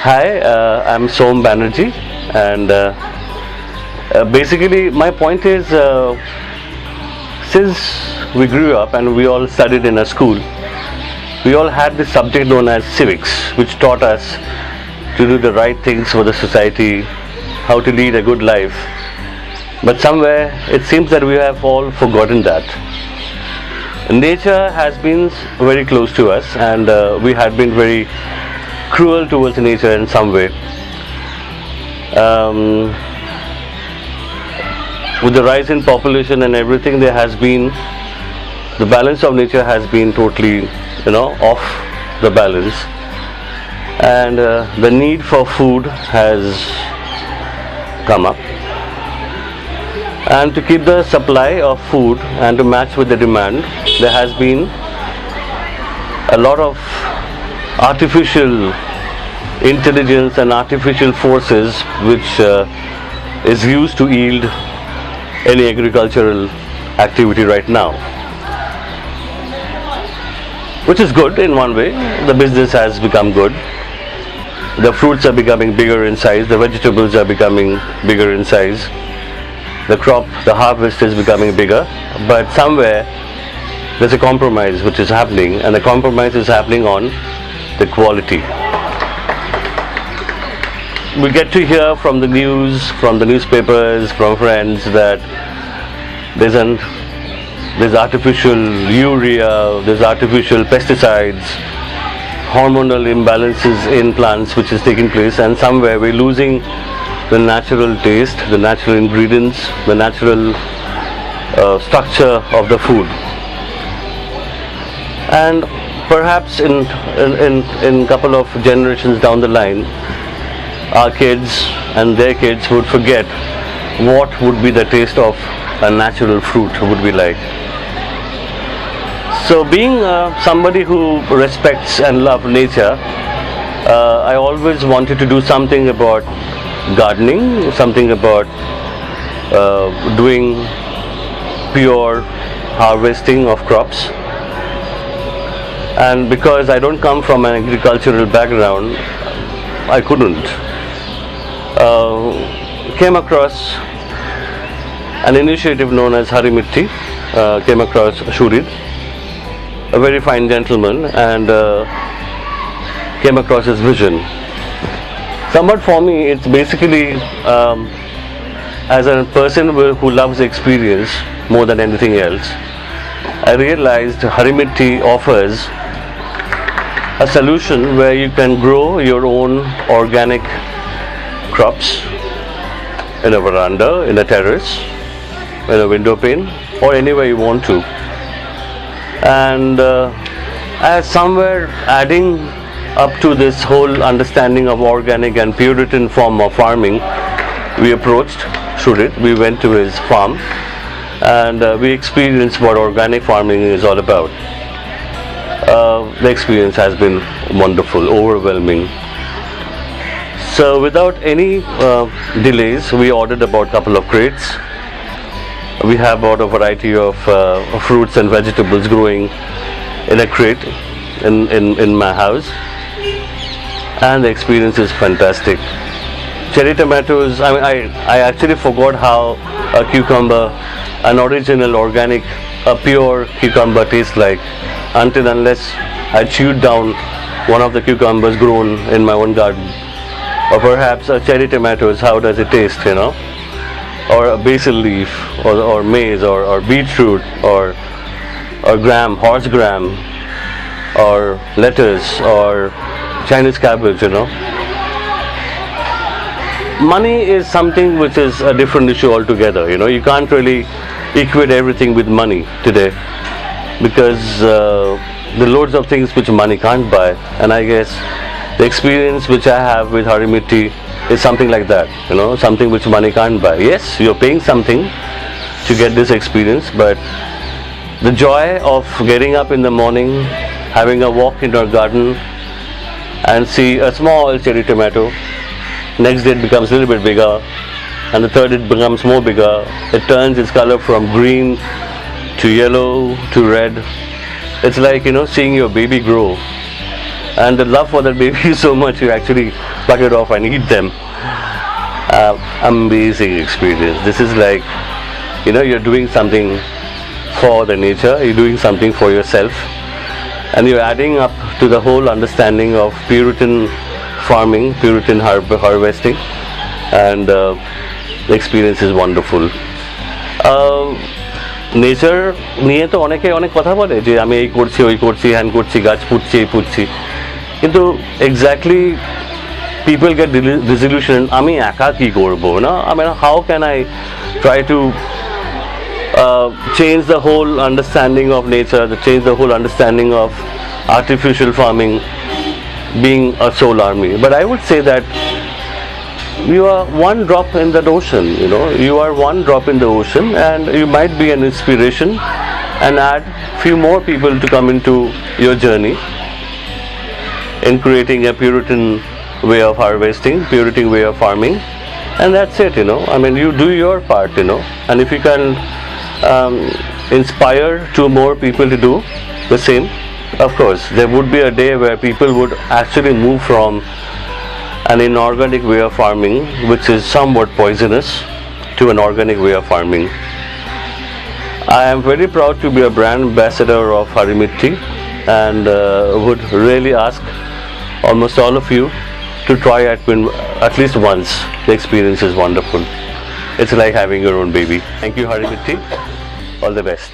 Hi, I'm Som Banerjee, and basically my point is, since we grew up and we all studied in a school, we all had this subject known as civics, which taught us to do the right things for the society, how to lead a good life. But somewhere it seems that we have all forgotten that. Nature has been very close to us, and we had been very cruel towards nature in some way. With the rise in population and everything, there has been, the balance of nature has been totally, off the balance, and the need for food has come up. And to keep the supply of food and to match with the demand, there has been a lot of artificial intelligence and artificial forces which is used to yield any agricultural activity right now, which is good in one way. The business has become good, the fruits are becoming bigger in size, the vegetables are becoming bigger in size, the crop, the harvest is becoming bigger, but somewhere there's a compromise which is happening, and the compromise is happening on the quality. We get to hear from the news, from the newspapers, from friends that there's artificial urea, there's artificial pesticides, hormonal imbalances in plants which is taking place, and somewhere we're losing the natural taste, the natural ingredients, the natural structure of the food. And perhaps in a couple of generations down the line, our kids and their kids would forget what would be the taste of a natural fruit would be like. So being somebody who respects and loves nature, I always wanted to do something about gardening, something about doing pure harvesting of crops. And because I don't come from an agricultural background, I couldn't. Came across an initiative known as HariMitti, came across Shurid, a very fine gentleman, and came across his vision. Somewhat for me, it's basically as a person who loves experience more than anything else, I realized HariMitti offers a solution where you can grow your own organic crops in a veranda, in a terrace, in a window pane, or anywhere you want to. And as somewhere adding up to this whole understanding of organic and Puritan form of farming, we approached Shurid. We went to his farm and we experienced what organic farming is all about. The experience has been wonderful, overwhelming. So without any delays, we ordered about a couple of crates. We have about a variety of fruits and vegetables growing in a crate in my house, and the experience is fantastic. Cherry tomatoes, I actually forgot how a cucumber, an original organic, a pure cucumber tastes like, until unless I chewed down one of the cucumbers grown in my own garden. Or perhaps a cherry tomatoes, how does it taste, or a basil leaf, or maize, or beetroot, or gram, horse gram, or lettuce, or Chinese cabbage, Money is something which is a different issue altogether, you can't really equate everything with money today, because the loads of things which money can't buy, and I guess the experience which I have with HariMitti is something like that, something which money can't buy. Yes, you're paying something to get this experience, but the joy of getting up in the morning, having a walk in our garden and see a small cherry tomato, next day it becomes a little bit bigger, and the third it becomes more bigger, it turns its color from green to yellow to red. It's like, seeing your baby grow. and the love for that baby is so much you actually pluck it off and eat them. Amazing experience. This is like, you know, you're doing something for the nature, you're doing something for yourself, and you're adding up to the whole understanding of Puritan farming, Puritan harvesting, and the experience is wonderful. Nature নিয়ে তো অনেকে অনেক কথা বলে যে আমি এই করছি ওই করছি হ্যান করছি গাছ পুঁতছি এই পুঁতছি, কিন্তু এক্স্যাক্টলি পিপল গেট ডিসিলিউশন আমি একা কি করবো না, I mean how can I try to change the whole understanding of nature, change the whole understanding of artificial farming being a sole army. But I would say that you are one drop in that ocean, you know, you are one drop in the ocean, and you might be an inspiration and add few more people to come into your journey in creating a Puritan way of harvesting, Puritan way of farming, and that's it, you know. I mean, you do your part, you know, and if you can inspire 2 more people to do the same, of course there would be a day where people would actually move from an inorganic way of farming, which is somewhat poisonous, to an organic way of farming. I am very proud to be a brand ambassador of HariMitti, and would really ask almost all of you to try at least once. The experience is wonderful. It's like having your own baby. Thank you, HariMitti. All the best.